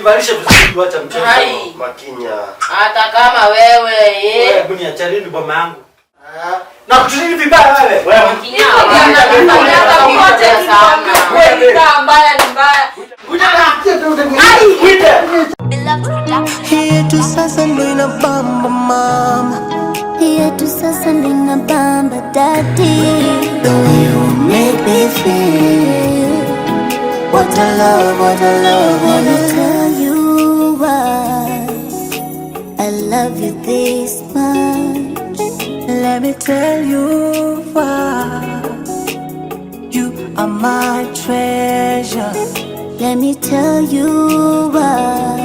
Jivalishe vizuri wacha mchezo. Makinya. Hata kama wewe Wewe ni achalini boma yangu. Na kutulini vibaya wewe. Wewe Makinya. Wewe mbaya ni mbaya. Hii tu sasa ndo inabamba mama. Hii tu sasa ndo inabamba daddy. The way you make me feel. What a love, what a love, what a love. Tell you why I love you this much. Let me tell you why. You are my treasure. Let me tell you why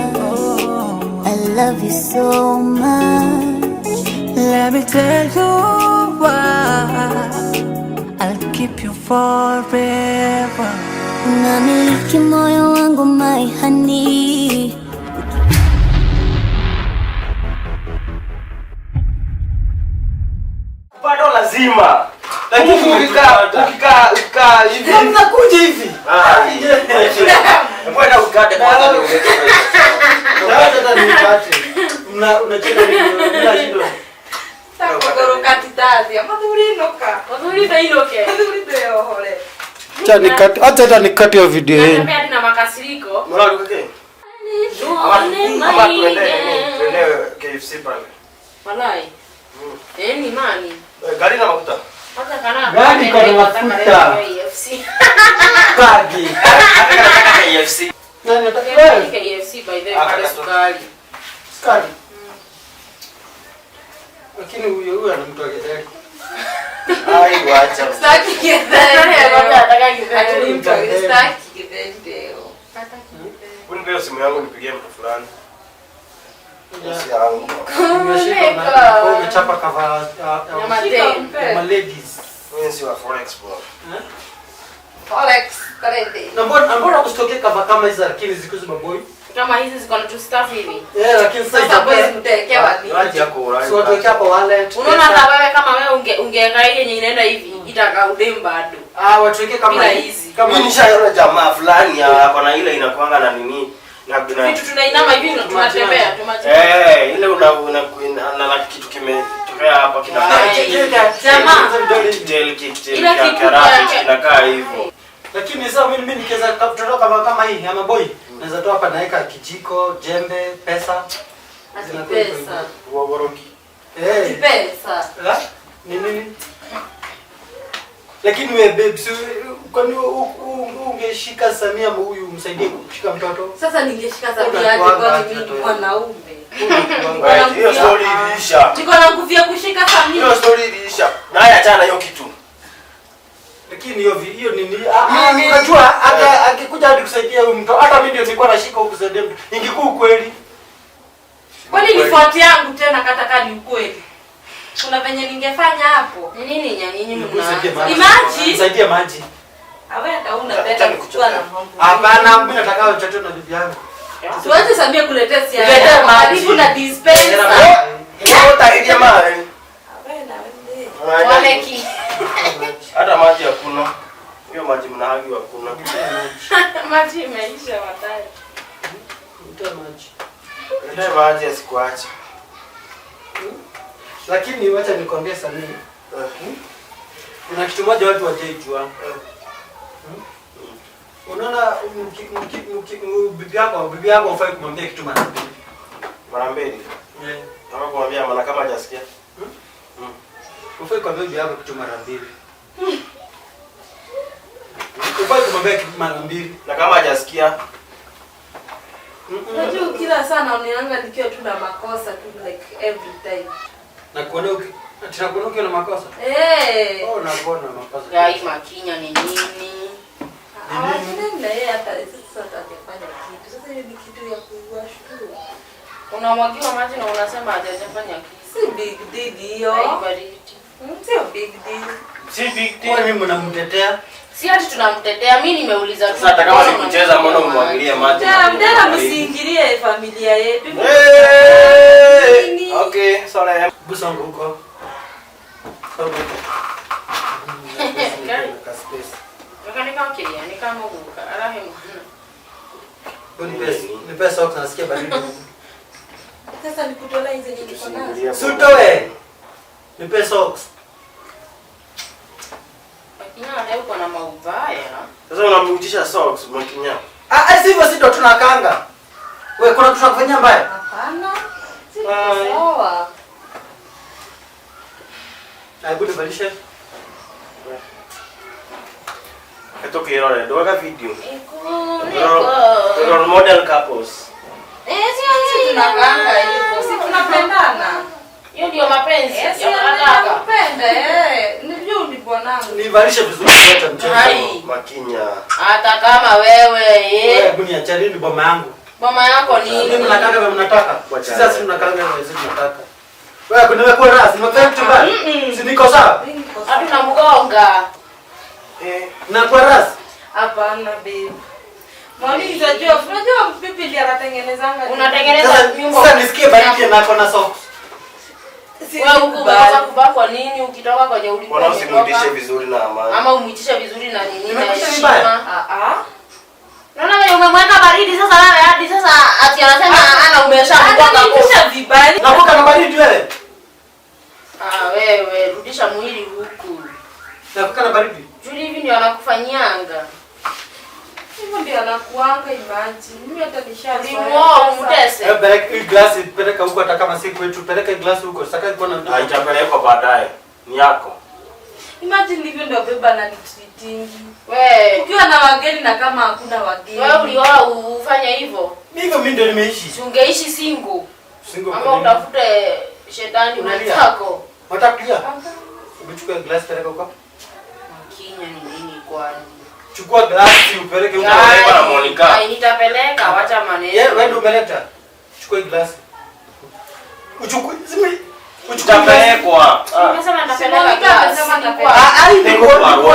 I love you so much. Let me tell you why I'll keep you forever. Namiliki moyo wangu my honey. Bado lazima. Lakini ukikaa hivi. Mnakuja hivi. Mbona ukate kwanza ndio uweke. Hata nikate. Unacheza nini? Unashinda. Takogoroka titazi. Amadhurinoka. Madhurinoke. Madhurinoke. Acha nikate, hata nikate hiyo video yenu. Nataka hadi na makasiriko. Mbona ukake? Ama tuende KFC pale. Walai. Ni mani. Gari na mafuta. Hata kana. Gari kwa mafuta. Kagi. Nataka KFC. Nani nataka KFC by the way sukari. Sukari. Lakini huyo anamtoa getheri. Ai wacha. Sitaki getheri. Nataka getheri. Sitaki getheri. Unipea simu yangu nipigie mtu fulani. Yes yangu. Umechapa cover ya ladies. Mimi si wa Forex bro. Forex karende. Na mbona usitoke cover kama hizo lakini zikuzi maboy? Kama hizi ziko na tu stuff hivi. Lakini sasa boys mtekea wapi? Raji yako urani. Sio tuweke hapo wallet. Unaona hata wewe kama wewe ungeweka hii yenye inaenda hivi itakaa udem bado. Watuweke kama hizi. Mimi nishaona jamaa fulani hapa na ile inakuanga na nini? Vitu tunainama hivi tunatembea tumacha. Ile una kitu kimetokea hapa kinakaa. Jamaa. Gel kit inakaa hivyo. Lakini sasa mimi nikiweza kutoka kama hii ama boy, naweza toa hapa naweka kijiko, jembe, pesa. Pesa. Waworoki. Pesa. Nini? Lakini wewe babes, kwani ungeshika Samia huyu msaidie kushika mtoto? Sasa ningeshika Samia aje kwa mimi mwanaume. Hiyo story iliisha. Niko na nguvu ya kushika Samia. Hiyo story iliisha. Na haya achana hiyo kitu. Lakini hiyo nini? Unajua hata akikuja hadi kusaidia huyu mtoto, hata mimi ndio nilikuwa nashika huku kusaidia mtoto. Ingekuwa kweli. Kwani ni fault yangu tena kata ni ukweli? Kuna venye ningefanya hapo. Ni nini nyanyinyi mna? Imagine saidia maji. Awe hauna pesa kuchukua na mambo. Hapana, mimi nataka mtoto na bibi yangu. Siwezi Samia kuletea siya. Letea maji kuna dispenser. Wewe utaidia maji. Awe na wewe. Wale ki. Hata maji hakuna. Hiyo maji mnahagi hakuna. Maji imeisha watari. Mtoa maji. Ndio maji asikuache. Lakini wacha nikwambie Samia. Kuna kitu moja watu wajaijua. Unaona bibi yako ufai kumwambia kitu mara mbili. Mara mbili? Nataka kumwambia maana kama hajasikia. Ufai kumwambia bibi yako kitu mara mbili. Ufai kumwambia kitu mara mbili. Na kama hajasikia? Unajua kila sana unianga nikiwa tu na makosa tu like every time. Na kuona ukiwa na makosa? Na kuona makosa. Gai Makinya ni nini? Ndio yeye hata sasa atafanya kitu. Sasa hiyo ni kitu ya kuwashukuru. Unamwagiwa maji na unasema hajafanya kitu. Si big deal hiyo. Sio big deal. Si big deal. Kwa nini mnamtetea? Si ati tunamtetea, mimi nimeuliza tu. Sasa kama sikucheza mbona umwangalie maji? Mtaka msiingilie familia yetu. Okay, sorry. Busongo huko. Nikanika wakilia, nikamwuka, arahe mwana. Nipe socks nasikia baridi. Sasa nikutola hizo nyingi kwa nazo. Sutoe. Nipe socks. Makinya leo kuna maubaya. Sasa unamrudisha socks Makinya. Sivyo sito tunakanga. Wewe kuna kitu tunafanyia mbaya? Hapana. Sawa. Hebu nibadilishe. Katoka irore, doga video. Iko. Model couples. Sio tunakanga hivyo. Si tunapendana. Hiyo ndio mapenzi. Nakupenda nijua ni bwanangu. Nivalishe vizuri hata mchezo. Makinya. Hata kama wewe Hebu niachane ni boma yangu. Mama yako ni Mimi mnataka wewe mnataka. Sasa si mnakanga wewe sisi tunataka. Wewe kuna wewe kwa rasi, nimefanya kitu mbaya. Si niko sawa? hatuna mgonga. Na kwa rasi? Hapana babe. Mwalimu unajua pipi ndiye anatengenezanga. Unatengeneza nyumba. Sasa nisikie baridi na kona socks. Wewe huko unataka kubaka kwa nini ukitoka kwenye ulikuwa? Mbona usimrudishe vizuri na amani? Ama umuitishe vizuri na nini na heshima? Naona wewe umemweka baridi sasa wewe hadi sasa ati anasema ana umeshamgonga kisha vibali. Na kwa baridi wewe? Wewe rudisha mwili huku. Na kwa baridi. Juli hivi ndio anakufanyanga. Hivyo ndio anakuanga imagine. Mimi hata nishazoea. Mtese. Peleka glasi peleka huko hata kama si kwetu peleka glasi huko. Sasa iko na haitapelekwa baadaye. Ni yako. Imagine hivyo ndio beba na treating. Wewe ukiwa na wageni na kama hakuna wageni. Wewe uliona ufanye hivyo? Hivyo mimi ndio nimeishi. Ungeishi single. Single. Ama utafute shetani mwenzako. Watakulia. Umechukua glasi peleka huko. Makinya ni nini kwani? Chukua glasi upeleke huko na Monica. Nitapeleka wacha maneno. Wewe ndio umeleta. Chukua glasi. Uchukue zimi. Utapelekwa. Nimesema nitapeleka glasi.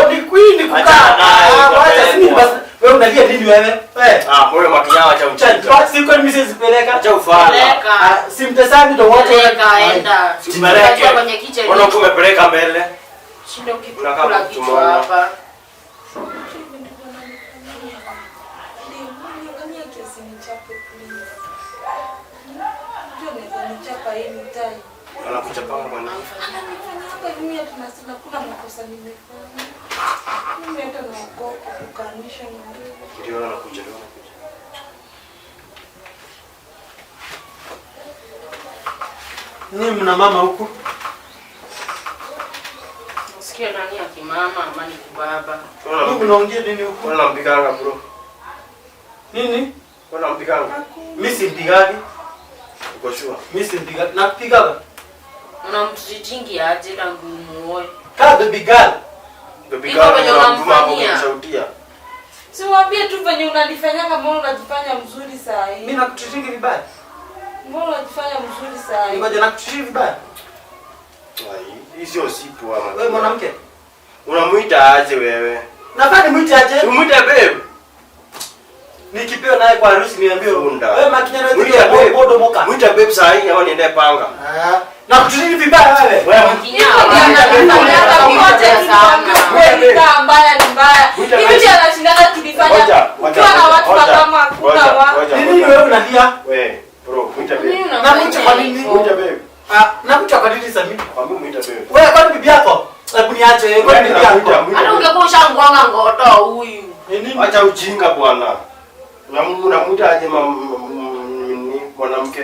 Ni queen kukaa. Wacha sini basi. Wewe unalia nini wewe? Wewe Makinya acha uchanjo. Basi kwa nini mimi peleka? Acha ufala. Simtesani ndio watu wakaenda. Tumeleke kwenye kitchen. Mbona umepeleka mbele? Shindo kikula kitu hapa. Anakuchapanga kwa nini? Mimi tunasema kuna makosa nimefanya. Mimi hata naogopa kukanisha na wewe. Ndio anakuja. Ni mna mama huku? Sikia nani akimama ama ni baba? Wewe unaongea nini huku? Wewe unampiganga bro. Nini? Wewe unampiganga? Mimi simpigani. Uko sure? Mimi simpigani. Napigaga. Unamtreatingi aje na ngumu wewe? Ka baby girl. Baby girl unamfanyia sautia. Si waambie tu venye unalifanyanga mbona unajifanya mzuri saa hii. Mimi nakutreatingi vibaya. Mbona unajifanya mzuri saa hii? Ngoja nakutreatingi vibaya. Hii sio sipo ama. Wewe mwanamke. Unamuita aje wewe? Nafaa nimuite aje? Umuite babe. Nikipewa naye kwa harusi niambie wewe Makinya wewe bodo moka. Muita babe saa hii ama niende panga. Nakutreatingi vibaya wewe. Wewe Makinya wewe kama mbaya ni mbaya. Hivi ndio anashindana tulifanya. Ukiwa na watu kama hakuna watu. Nini wewe unalia? Wewe bro, muita babe. Na muita kwa nini? Muita babe. Na muita kwa nini sasa mimi? Kwa mimi muita babe. Wewe kwa bibi yako? Hebu niache wewe kwa bibi yako. Hata ungekuwa ushangonga ngoto huyu. Nini? Acha ujinga bwana. Unamuita aje mwanamke?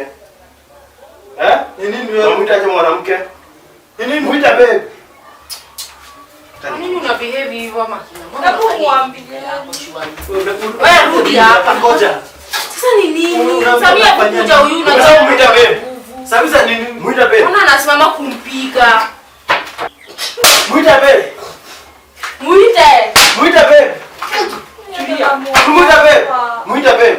Nini wewe? Unamuita aje mwanamke? Nini? Muita babe. Kwa nini una behave hivyo Makinya? Hebu muambie. Wewe rudi hapa. Ngoja. Sasa ni nini? Samia kukuja huyu na Unataka muita babe? Sasa nini? Muita babe. Mbona anasimama kumpiga? Muita babe. Muite. Muita babe. Muita babe. Muita babe.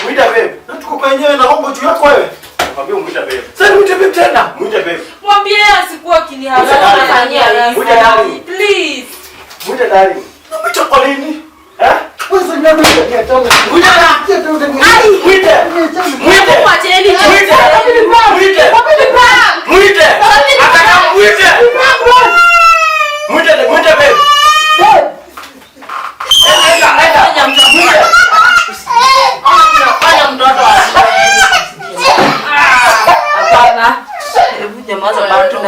Muita babe. Na tuko kwenyewe na hongo juu yako wewe. Nakwambia muita babe. Sasa muite babe tena. Muita babe. Mwambie asikuwa kinihaza. Muita darling. Please. Muita darling. Namuita kwa nini? Wewe sasa Muita. Muita. Muita. Mwacheni. Muita. Muita. Muita. Akaka muita. Muita babe.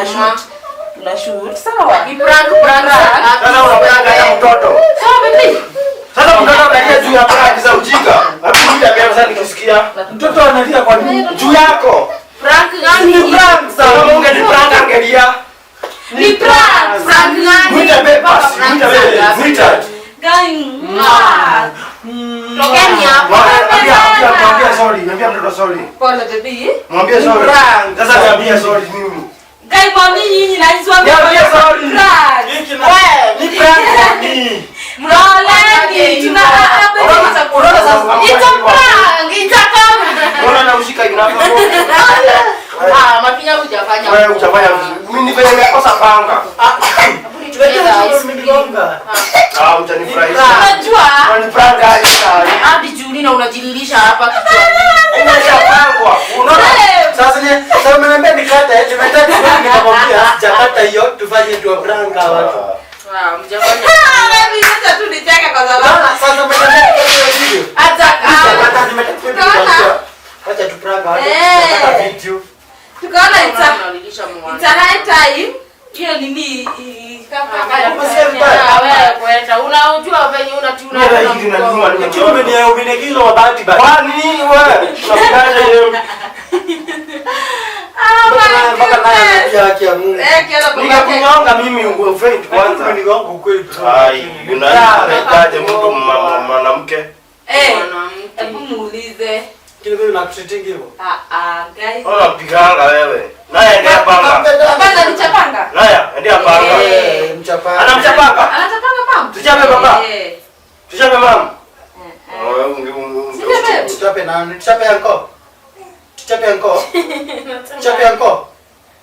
tunashoot. Sawa. Ni prank. Sasa unapanga hata mtoto. Sawa baby. Sasa mtoto analia juu ya prank za ujinga. Hapo mimi ndio sasa nikisikia. Mtoto analia kwa nini? Juu yako. Prank gani? Ni prank Sasa sawa. unge ni prank angelia. Ni prank. Prank gani? Mwita beba, mwita beba, mwita. Gang. Tokeni hapa. Mwambie sorry, mwambie mtoto sorry. Pole baby. Mwambie sorry. Sasa mwambie sorry mimi. Guy mami nyinyi na hizo Mwambie sorry. Hiki na ni prank kwa nini? Mloleni tuna Unaona sasa It's a prank. It's a prank. unaona na ushika inafa. Mapinya hujafanya. Wewe utafanya vizuri. Mimi ni venye nimekosa panga. Utanifurahisha. Unajua? Unanipanga aje sasa? Hadi Juli na unajililisha hapa kichwani. Imeshapangwa. Unaona? Sasa umeniambia nikate, nimetaka nikamwambia sijakata hiyo tufanye tu prank watu. Mjafanya. Mimi sasa tu nicheka kwa sababu Sasa umeniambia nikate video. hata Nimetaka acha tu prank watu. Nataka video. tukaona Unalilisha it's a high time. Hiyo nini unajua venye unatuna Ikiwa umeniagizwa mabati basi. Kwa nini wewe? Unapigaje leo? Mpaka naye pia haki ya Mungu. Nikakunyonga mimi ufeint kwanza. Kwanza ni wangu kweli. Ai, unapigaje mtu mwanamke? hebu muulize. Kile mimi nakutreating hivyo. Guys. Unapiganga wewe. Naye endea panga. Kwanza nichapanga. Naye endea panga. Mchapa. Anamchapanga. Anachapanga mama. Tuchape baba. Eh. Tuchape mama. Tuchape nani? Tuchape anko. Tuchape anko. Tuchape anko.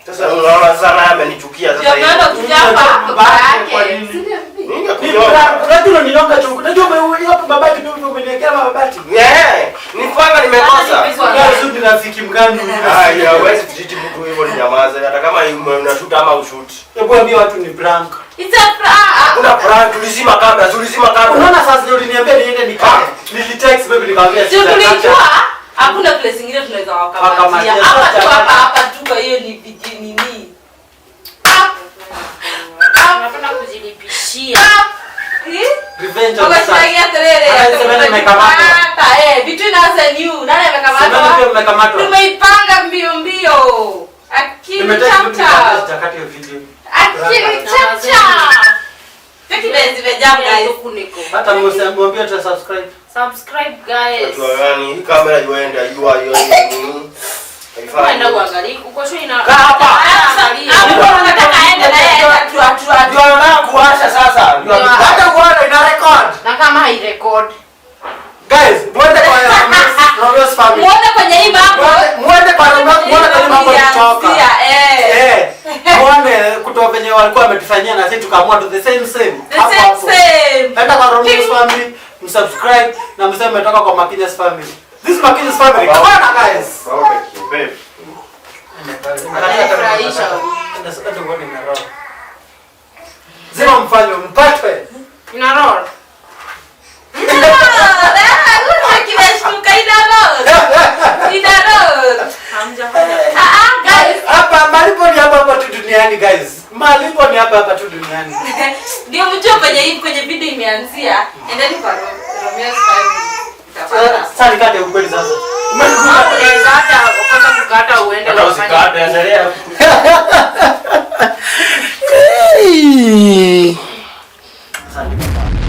Sasa unaona sasa naye amenichukia sasa hivi. Ndio kuchapa baba yake. Unajua nilonga tu. Unajua wewe hapo babati ndio umeniwekea mabati. Ni panga nimekosa. Wewe ni rafiki mgani huyu? Haya, wewe usijiti mtu hivyo ni nyamaza hata kama unashuta ama ushoot. Hebu ambia watu ni prank. It's a prank. Kuna prank tulizima kamera, tulizima kamera. Unaona sasa ndio uliniambia niende nikate. Nilitext baby nikamwambia Sio sitaki. tulijua hakuna place nyingine tunaweza wakamatia. Hapa tu hapa tu kwa hiyo ni viji nini. Unapenda kujilipishia. Revenge of Wakati sex. Anasema nimekamata. Between us and you. Nani Semeni amekamata? pia mmekamatwa. Tumeipanga mbio. Akili Nimetaka chapcha. nitakata hiyo video. Akili chapcha. Take it zimejam guys. Hata mwambie tu subscribe. Subscribe guys. Watu gani? Hii kamera iende ayua hiyo nini? Kwenda kuangalia. Uko sure ina. Kaa hapa. Hapo nataka aende na yeye tu. Ndio nataka kuwasha sasa. Hata kuona ina record. Na kama hai record. Guys, muende kwa Romeo's family. Muone kwenye hii mambo. Muende kwa Romeo's, muone kwenye mambo kutoka. Eh. Muone kutoka venye walikuwa wametufanyia na sisi tukaamua to the same. The same. Enda kwa Romeo's family, msubscribe na mseme umetoka kwa Makinya's family. This is Makinya's family. Come on guys. Okay, babe. Anafurahisha. Zima mfano mpatwe. Ina roll. Guys, Hapa malipo ni hapa tu duniani guys. Malipo ni hapa tu duniani. ndio mjue kwenye video imeanzia. Endeni kwa Romeo's family. Sasa nikate ukweli sasa. Unaweza hata ukataka kukata uende Hata usikate, endelea. Asante.